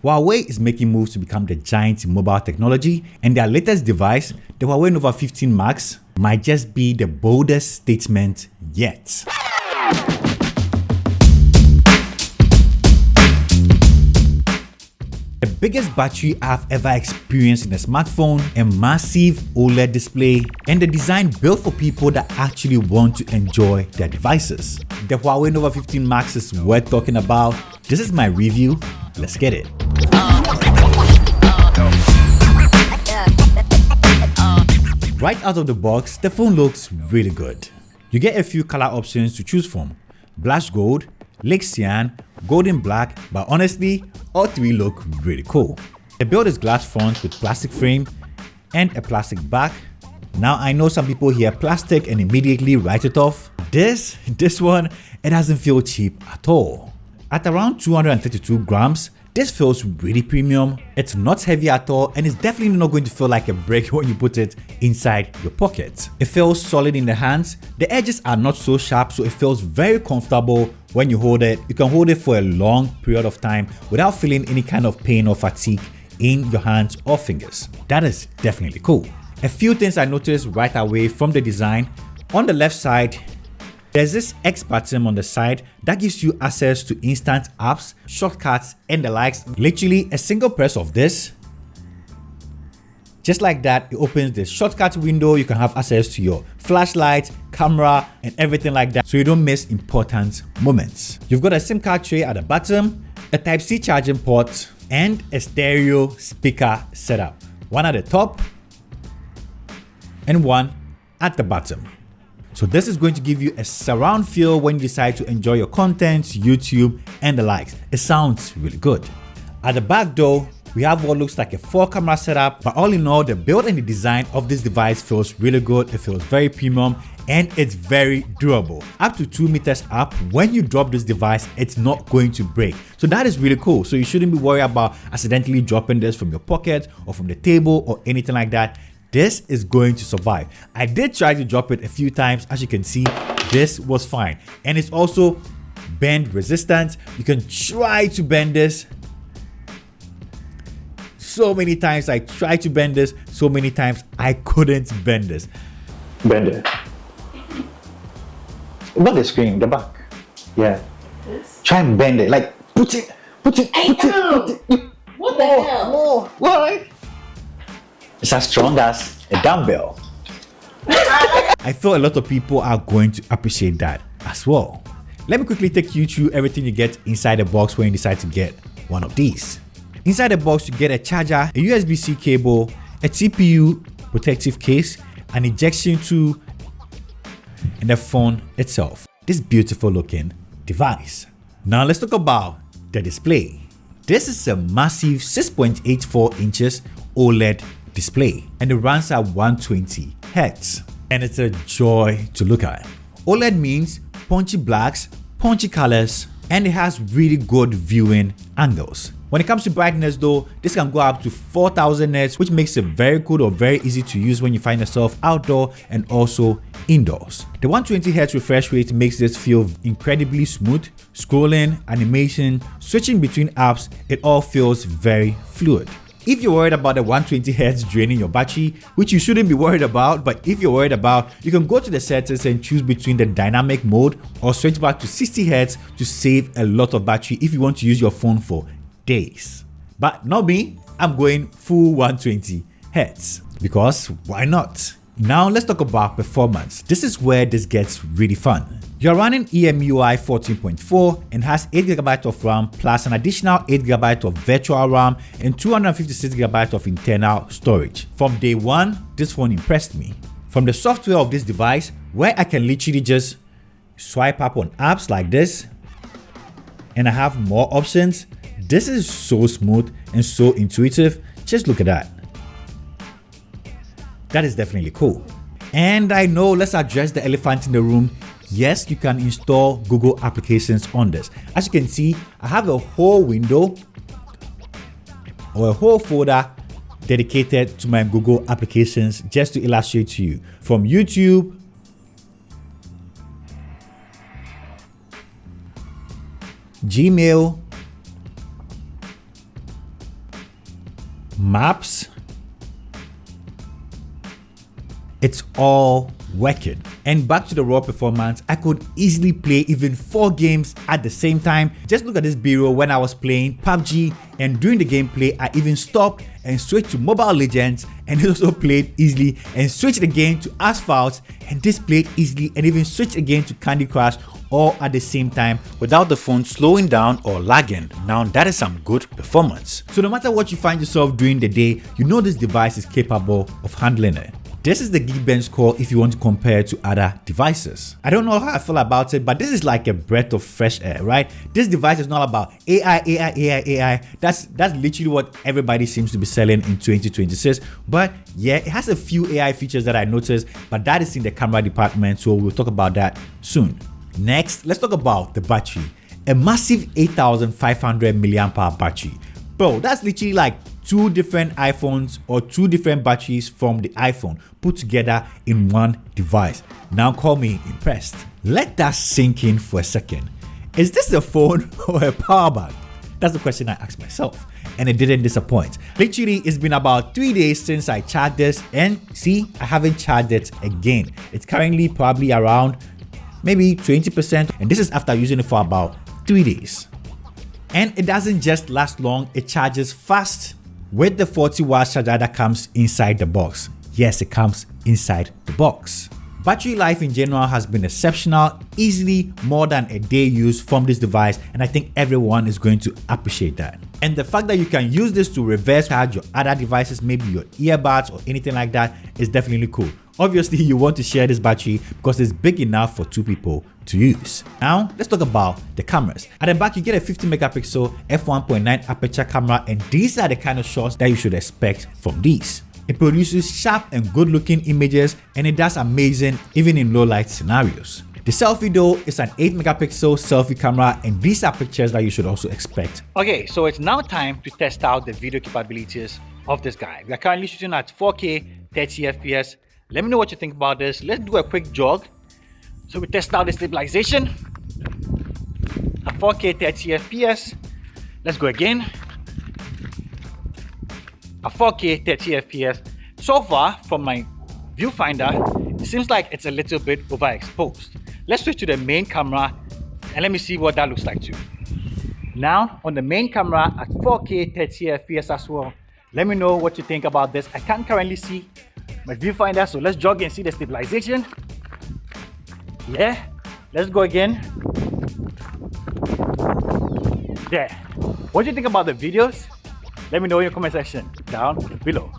Huawei is making moves to become the giant in mobile technology, and their latest device, the Huawei Nova 15 Max, might just be the boldest statement yet. The biggest battery I've ever experienced in a smartphone, a massive OLED display, and the design built for people that actually want to enjoy their devices. The Huawei Nova 15 Max is worth talking about. This is my review. Let's get it. Right out of the box, the phone looks really good. You get a few color options to choose from: blush gold, lake cyan, golden black, but honestly, all three look really cool. The build is glass front with plastic frame and a plastic back. Now I know some people hear plastic and immediately write it off. This one, it doesn't feel cheap at all. At around 232 grams, this feels really premium. It's not heavy at all, and it's definitely not going to feel like a brick when you put it inside your pocket. It feels solid in the hands. The edges are not so sharp, so it feels very comfortable when you hold it. You can hold it for a long period of time without feeling any kind of pain or fatigue in your hands or fingers. That is definitely cool. A few things I noticed right away from the design. On the left side, there's this X button on the side that gives you access to instant apps, shortcuts, and the likes. Literally a single press of this, just like that, it opens the shortcut window. You can have access to your flashlight, camera, and everything like that, so you don't miss important moments. You've got a SIM card tray at the bottom, a Type-C charging port, and a stereo speaker setup. One at the top and one at the bottom. So this is going to give you a surround feel when you decide to enjoy your content, YouTube, and the likes. It sounds really good. At the back though, we have what looks like a 4-camera setup, but all in all, the build and the design of this device feels really good. It feels very premium, and it's very durable. Up to 2 meters up, when you drop this device, it's not going to break. So that is really cool. So you shouldn't be worried about accidentally dropping this from your pocket or from the table or anything like that. This is going to survive. I did try to drop it a few times. As you can see, this was fine. And it's also bend resistant. You can try to bend this. So many times I tried to bend this. So many times I couldn't bend this. Bend it. Not the screen, the back. Yeah. This? Try and bend it. Like, put it. What the hell? More. Why? It's as strong as a dumbbell. I feel a lot of people are going to appreciate that as well. Let me quickly take you through everything you get inside the box when you decide to get one of these. Inside the box, you get a charger, a USB-C cable, a TPU protective case, an ejection tool, and the phone itself. This beautiful looking device. Now let's talk about the display. This is a massive 6.84 inches OLED display, and it runs at 120 Hz, and it's a joy to look at. OLED means punchy blacks, punchy colors, and it has really good viewing angles. When it comes to brightness though, this can go up to 4000 nits, which makes it very good or very easy to use when you find yourself outdoor and also indoors. The 120 Hz refresh rate makes this feel incredibly smooth. Scrolling, animation, switching between apps, it all feels very fluid. If you're worried about the 120 Hz draining your battery, which you shouldn't be worried about, but if you're worried about, you can go to the settings and choose between the dynamic mode or switch back to 60 Hz to save a lot of battery if you want to use your phone for days. But not me, I'm going full 120 Hz because why not? Now let's talk about performance. This is where this gets really fun. You're running EMUI 14.4 and has 8GB of RAM plus an additional 8GB of virtual RAM and 256GB of internal storage. From day one, this phone impressed me. From the software of this device, where I can literally just swipe up on apps like this and I have more options. This is so smooth and so intuitive. Just look at that. That is definitely cool. And I know, let's address the elephant in the room. Yes, you can install Google applications on this. As you can see, I have a whole window or a whole folder dedicated to my Google applications just to illustrate to you. From YouTube, Gmail, maps, it's all working. And back to the raw performance, I could easily play even 4 games at the same time. Just look at this video when I was playing PUBG, and during the gameplay I even stopped and switched to Mobile Legends, and it also played easily, and switched again to Asphalt, and this played easily, and even switched again to Candy Crush, all at the same time without the phone slowing down or lagging. Now that is some good performance. So no matter what you find yourself doing the day, you know this device is capable of handling it. This is the Geekbench score if you want to compare it to other devices. I don't know how I feel about it, but this is like a breath of fresh air, right? This device is not about AI. That's literally what everybody seems to be selling in 2026. But yeah, it has a few AI features that I noticed, but that is in the camera department, so we'll talk about that soon. Next, let's talk about the battery. A massive 8500 mAh battery. Bro, that's literally like 2 different iPhones or 2 different batteries from the iPhone put together in one device. Now call me impressed. Let that sink in for a second. Is this a phone or a power bank? That's the question I asked myself, and it didn't disappoint. Literally, it's been about 3 days since I charged this, and see, I haven't charged it again. It's currently probably around maybe 20%, and this is after using it for about 3 days. And it doesn't just last long, it charges fast with the 40-watt charger that comes inside the box. Yes, it comes inside the box. Battery life in general has been exceptional, easily more than a day use from this device, and I think everyone is going to appreciate that. And the fact that you can use this to reverse charge your other devices, maybe your earbuds or anything like that, is definitely cool. Obviously, you want to share this battery because it's big enough for 2 people to use. Now, let's talk about the cameras. At the back, you get a 50 megapixel f1.9 aperture camera, and these are the kind of shots that you should expect from these. It produces sharp and good looking images, and it does amazing even in low light scenarios. The selfie though is an 8 megapixel selfie camera, and these are pictures that you should also expect. Okay, so it's now time to test out the video capabilities of this guy. We are currently shooting at 4K 30 FPS. Let me know what you think about this. Let's do a quick jog. So we test out the stabilization at 4K 30 FPS. Let's go again. At 4K 30 FPS. So far, from my viewfinder, it seems like it's a little bit overexposed. Let's switch to the main camera and let me see what that looks like too. Now, on the main camera at 4K 30 FPS as well. Let me know what you think about this. I can't currently see my viewfinder, so let's jog and see the stabilization. Yeah, let's go again. There. What do you think about the videos? Let me know in your comment section down below.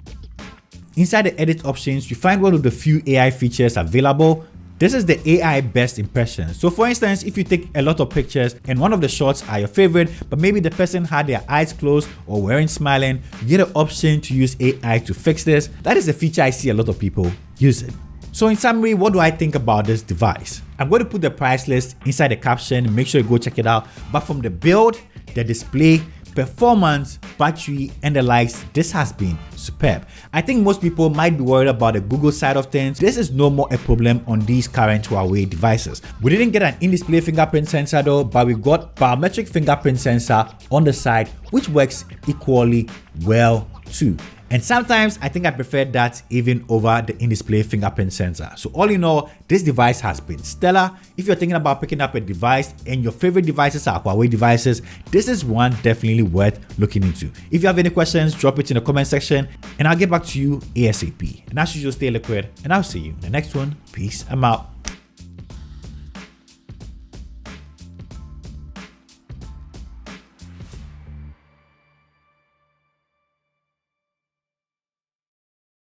Inside the edit options, you find one of the few AI features available. This is the AI best impressions. So for instance, if you take a lot of pictures and one of the shots are your favorite, but maybe the person had their eyes closed or weren't smiling, you get an option to use AI to fix this. That is a feature I see a lot of people using. So in summary, what do I think about this device? I'm going to put the price list inside the caption, make sure you go check it out. But from the build, the display, performance, battery, and the likes, this has been superb. I think most people might be worried about the Google side of things. This is no more a problem on these current Huawei devices. We didn't get an in-display fingerprint sensor though, but we got biometric fingerprint sensor on the side, which works equally well too. And sometimes I think I prefer that even over the in-display fingerprint sensor. So all in all, this device has been stellar. If you're thinking about picking up a device and your favorite devices are Huawei devices, this is one definitely worth looking into. If you have any questions, drop it in the comment section and I'll get back to you ASAP. And as usual, stay liquid and I'll see you in the next one. Peace, I'm out.